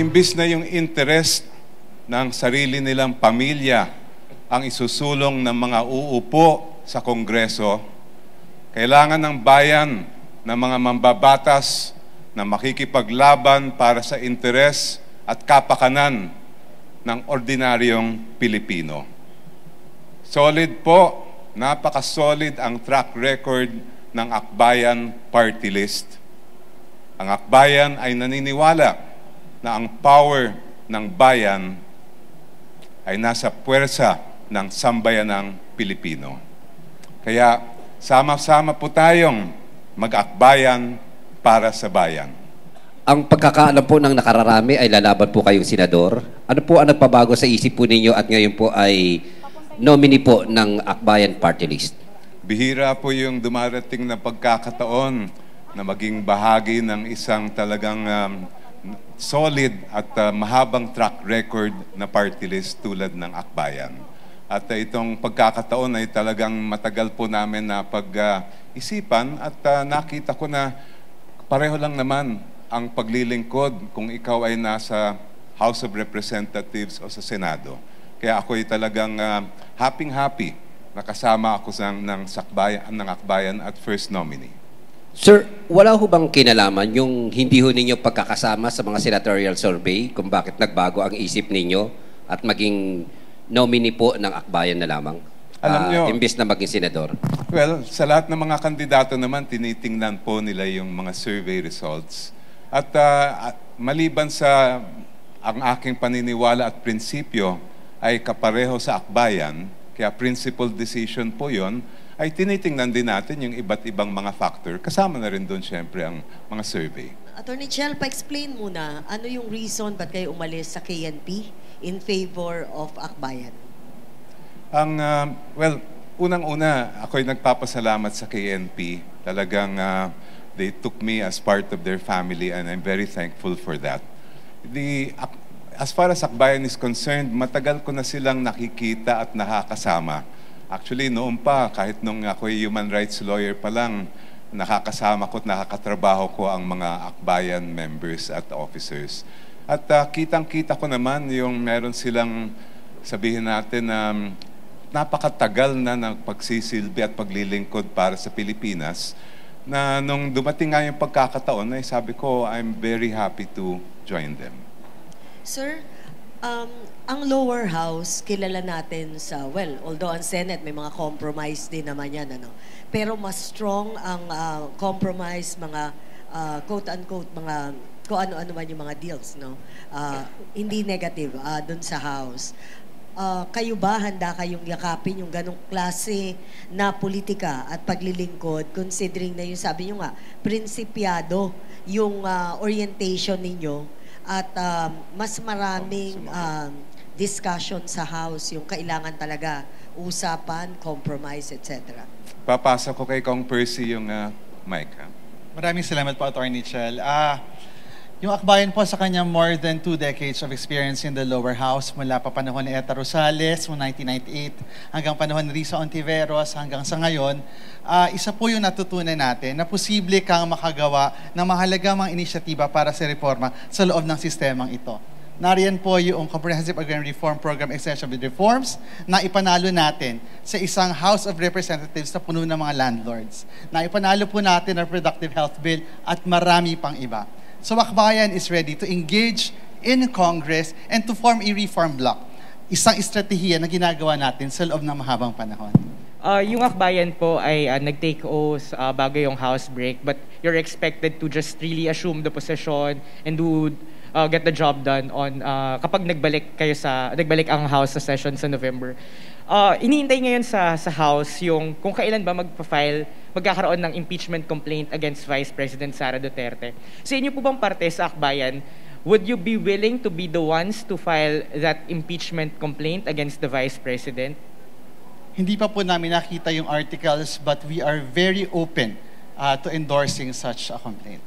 Imbis na yung interest ng sarili nilang pamilya ang isusulong ng mga uupo sa Kongreso, kailangan ng bayan ng mga mambabatas na makikipaglaban para sa interes at kapakanan ng ordinaryong Pilipino. Solid po, napaka-solid ang track record ng Akbayan Party List. Ang Akbayan ay naniniwala na ang power ng bayan ay nasa puwersa ng sambayanang Pilipino. Kaya sama-sama po tayong mag-akbayan para sa bayan. Ang pagkakaalam po ng nakararami ay lalaban po kayong senador. Ano po ang nagpabago sa isip po ninyo at ngayon po ay nominee po ng Akbayan Party List? Bihira po yung dumarating na pagkakataon na maging bahagi ng isang talagang solid at mahabang track record na party list tulad ng Akbayan. At itong pagkakataon ay talagang matagal po namin na pag-isipan at nakita ko na pareho lang naman ang paglilingkod kung ikaw ay nasa House of Representatives o sa Senado. Kaya ako ay talagang happy na kasama ako ng Akbayan at first nominee. Sir, wala ho bang kinalaman yung hindi ho ninyo pagkakasama sa mga senatorial survey kung bakit nagbago ang isip ninyo at maging nominee po ng Akbayan na lamang? Alam nyo, imbis na maging senador. Well, sa lahat ng mga kandidato naman, tinitingnan po nila yung mga survey results. At maliban sa ang aking paniniwala at prinsipyo ay kapareho sa Akbayan, kaya principled decision po yon, ay tinitingnan din natin yung iba't ibang mga factor. Kasama na rin doon siyempre ang mga survey. Attorney Chel, pa-explain muna, ano yung reason ba't kayo umalis sa KNP in favor of Akbayan? Well, unang-una, ako'y nagpapasalamat sa KNP. Talagang they took me as part of their family and I'm very thankful for that. As far as Akbayan is concerned, matagal ko na silang nakikita at nakakasama. Actually, noon pa, kahit nung ako'y human rights lawyer pa lang, nakakasama ko at nakakatrabaho ko ang mga Akbayan members at officers. At kitang-kita ko naman yung meron silang, sabihin natin, napakatagal na ng pagsisilbi at paglilingkod para sa Pilipinas, na nung dumating nga yung pagkakataon, ay sabi ko, I'm very happy to join them. Sir, ang lower house, kilala natin sa, well, although ang Senate may mga compromise din naman yan, ano? Pero mas strong ang compromise, mga quote-unquote, mga kung ano-ano man yung mga deals, no? Hindi negative dun sa house. Kayo ba, handa kayong yakapin yung ganong klase na politika at paglilingkod, considering na yung sabi nyo nga, prinsipyado yung orientation ninyo at mas maraming discussion sa House, yung kailangan talaga usapan, compromise, etc. Papasa ko kay Kong Percy yung mic. Maraming salamat po, Attorney Chel. Yung Akbayan po sa kanya more than 2 decades of experience in the lower house, mula pa panahon ni Eta Rosales, 1998, hanggang panahon ni Risa Ontiveros, hanggang sa ngayon, isa po yung natutunan natin na posible kang makagawa ng mahalagang mga inisyatiba para sa reforma sa loob ng sistemang ito. Nariyan po yung Comprehensive Agrarian Reform Program Extension with Reforms na ipanalo natin sa isang House of Representatives na puno ng mga landlords. Na ipanalo po natin ang Reproductive Health Bill at marami pang iba. So Akbayan is ready to engage in Congress and to form a reform bloc. Isang estratehiya na ginagawa natin sa loob ng mahabang panahon. Yung Akbayan po ay nag-take oath bago yung House break, but you're expected to just really assume the position and do get the job done on kapag nagbalik ang House sa session sa November. Iniintay ngayon sa House yung kung kailan ba magkakaroon ng impeachment complaint against Vice President Sara Duterte. Sa inyo po bang parte sa Akbayan, would you be willing to be the ones to file that impeachment complaint against the Vice President? Hindi pa po namin nakita yung articles, but we are very open to endorsing such a complaint.